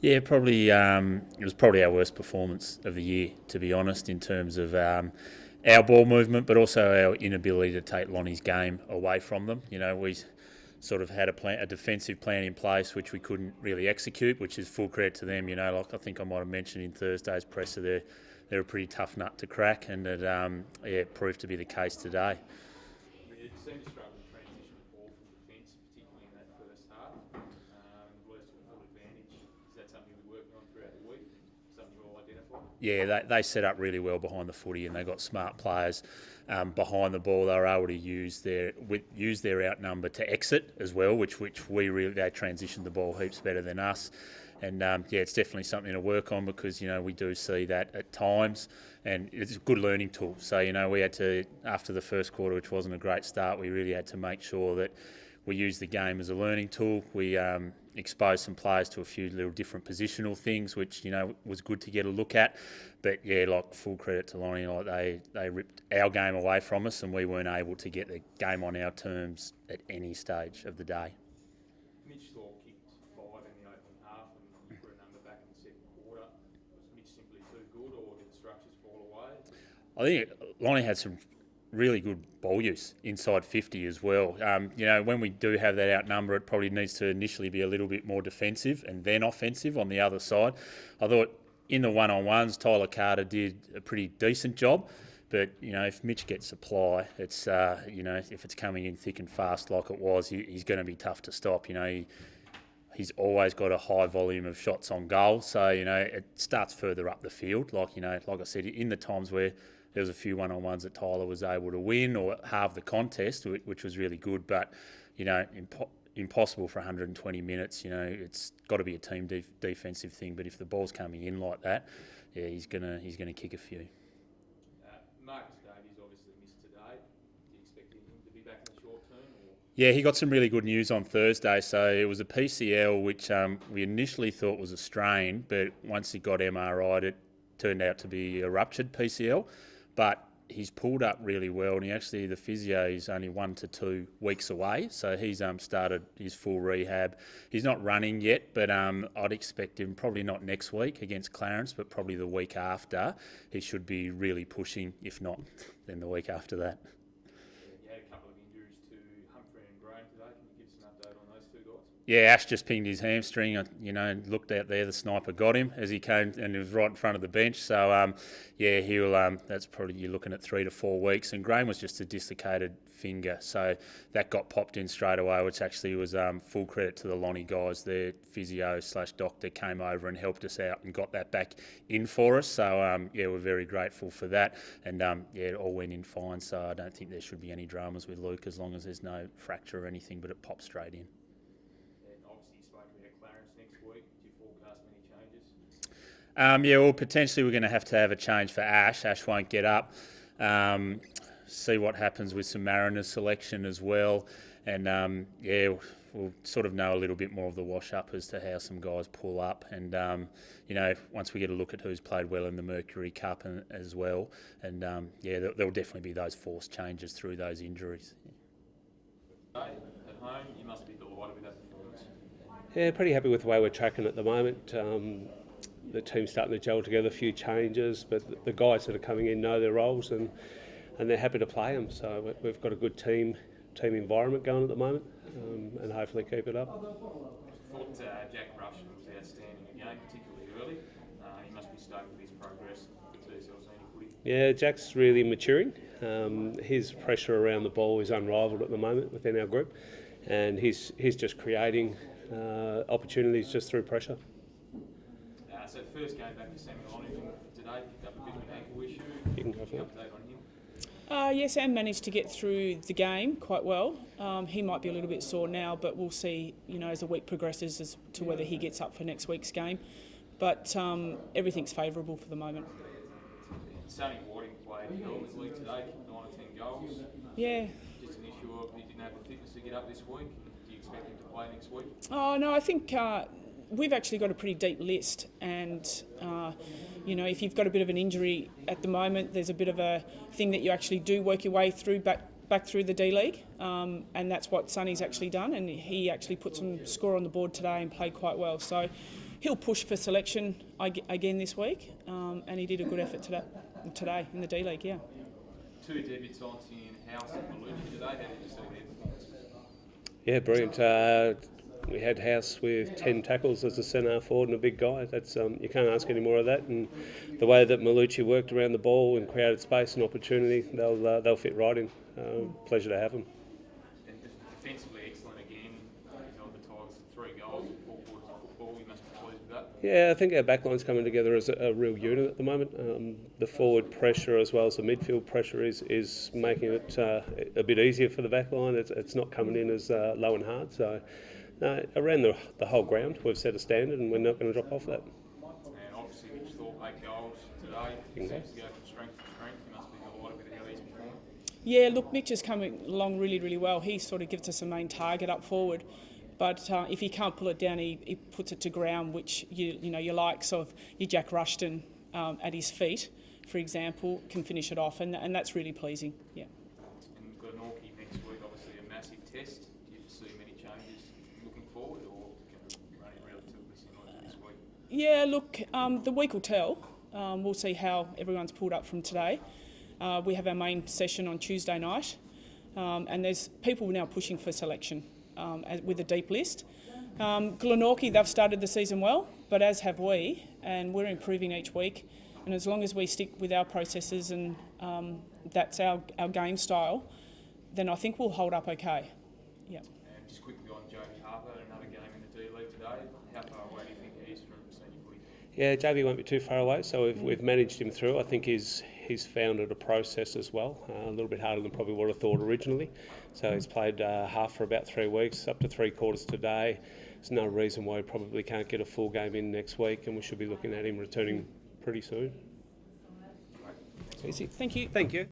Yeah, probably. It was probably our worst performance of the year, to be honest, in terms of our ball movement, but also our inability to take Lonnie's game away from them. We sort of had a defensive plan in place which we couldn't really execute, which is full credit to them. Like I think I might have mentioned in Thursday's presser, they're a pretty tough nut to crack, and it proved to be the case today. It seemed to struggle to transition the ball from defence, particularly in that first half. Lose to a full advantage. Is that something you'll be working on throughout the week? Something you'll identify? Yeah, they set up really well behind the footy, and they got smart players behind the ball. They were able to use their outnumber to exit as well, which they transitioned the ball heaps better than us. And it's definitely something to work on, because we do see that at times, and it's a good learning tool. So we had to, after the first quarter, which wasn't a great start, we really had to make sure that we used the game as a learning tool. We exposed some players to a few little different positional things, which was good to get a look at. But like full credit to Lonnie, like they ripped our game away from us, and we weren't able to get the game on our terms at any stage of the day. Mitch Thorpe kicked 5 in the opening half, and you put a number back in the second quarter. Was Mitch simply too good, or did the structures fall away? I think Lonnie had some really good ball use inside 50 as well. When we do have that outnumber, it probably needs to initially be a little bit more defensive and then offensive on the other side. I thought in the one-on-ones, Tyler Carter did a pretty decent job. But, if Mitch gets supply, it's, if it's coming in thick and fast like it was, he's going to be tough to stop. He's always got a high volume of shots on goal. So, it starts further up the field. Like I said, in the times where there was a few one-on-ones that Tyler was able to win or halve the contest, which was really good. But, impossible for 120 minutes. It's got to be a team defensive thing. But if the ball's coming in like that, yeah, he's gonna kick a few. Marcus Davies obviously missed today. Do you expect him to be back in the short term? Or? Yeah, he got some really good news on Thursday. So it was a PCL, which we initially thought was a strain, but once he got MRI'd, it turned out to be a ruptured PCL. But he's pulled up really well, and the physio is only 1 to 2 weeks away. So he's started his full rehab. He's not running yet, but I'd expect him probably not next week against Clarence, but probably the week after. He should be really pushing. If not, then the week after that. You had a couple of injuries to Humphrey and Graham today. Can you give us an update on those two guys? Yeah, Ash just pinged his hamstring. Looked out there. The sniper got him as he came, and he was right in front of the bench. So, he'll. That's probably, you're looking at 3 to 4 weeks. And Graham was just a dislocated finger, so that got popped in straight away, which actually was full credit to the Lonnie guys. Their physio/doctor came over and helped us out and got that back in for us. So, we're very grateful for that. And it all went in fine. So I don't think there should be any dramas with Luke, as long as there's no fracture or anything. But it popped straight in. Potentially we're going to have a change for Ash. Ash won't get up. See what happens with some Mariners selection as well. And, we'll sort of know a little bit more of the wash-up as to how some guys pull up. And, once we get a look at who's played well in the Mercury Cup as well. And, there'll definitely be those forced changes through those injuries. At home, you must be delighted with that performance. Yeah, pretty happy with the way we're tracking at the moment. The team's starting to gel together, a few changes, but the guys that are coming in know their roles and they're happy to play them. So we've got a good team environment going at the moment, and hopefully keep it up. I thought Jack Rushton was outstanding again, particularly early. He must be stoked with his progress for TSL senior footy. Yeah, Jack's really maturing. His pressure around the ball is unrivalled at the moment within our group, and he's just creating opportunities just through pressure. So the first game back for Sam Lonington today, picked up a bit of an ankle issue. You can go for that. Update on him? Yeah, Sam managed to get through the game quite well. He might be a little bit sore now, but we'll see, as the week progresses, as to whether he gets up for next week's game. But everything's favourable for the moment. Sonny Warding played well in the league today, kicked 9 or 10 goals. Yeah. Just an issue of he didn't have the fitness to get up this week. Do you expect him to play next week? Oh, no, I think we've actually got a pretty deep list, and if you've got a bit of an injury at the moment, there's a bit of a thing that you actually do work your way through back through the D League, and that's what Sonny's actually done, and he actually put some score on the board today and played quite well. So he'll push for selection again this week, and he did a good effort today in the D League. Yeah. Two debutants in House and Malucci today. How did you see their performances? Yeah, brilliant. We had House with 10 tackles as a centre forward and a big guy. That's you can't ask any more of that. And the way that Malucci worked around the ball and created space and opportunity, they'll fit right in. Pleasure to have them. And defensively excellent again. He's held the Tigers to 3 goals in 4 quarters of football. You must be pleased with that. Yeah, I think our backline's coming together as a real unit at the moment. The forward pressure as well as the midfield pressure is making it a bit easier for the backline. It's not coming in as low and hard. So around the whole ground, we've set a standard and we're not going to drop off that. And obviously, Mitch Thorpe 8 goals today. Seems to go from strength to strength. You must be delighted with how he's performing. Yeah, look, Mitch is coming along really, really well. He sort of gives us a main target up forward. But if he can't pull it down, he puts it to ground, which you like. So your Jack Rushton at his feet, for example, can finish it off, and that's really pleasing. Yeah. And Glenorchy next week, obviously a massive test. Do you foresee many changes looking forward, or can we run it relatively similar to this week? Yeah, look, the week will tell. We'll see how everyone's pulled up from today. We have our main session on Tuesday night, and there's people now pushing for selection. With a deep list. Glenorchy, they've started the season well, but as have we, and we're improving each week. And as long as we stick with our processes and that's our game style, then I think we'll hold up okay. Yeah. And just quickly on Joey Harper, another game in the D League today. How far away do you think he is from senior footy? Yeah, JB won't be too far away, so we've managed him through. I think he's found it a process as well, a little bit harder than probably what I thought originally. So he's played half for about 3 weeks, up to 3 quarters today. There's no reason why he probably can't get a full game in next week, and we should be looking at him returning pretty soon. Easy. Thank you. Thank you.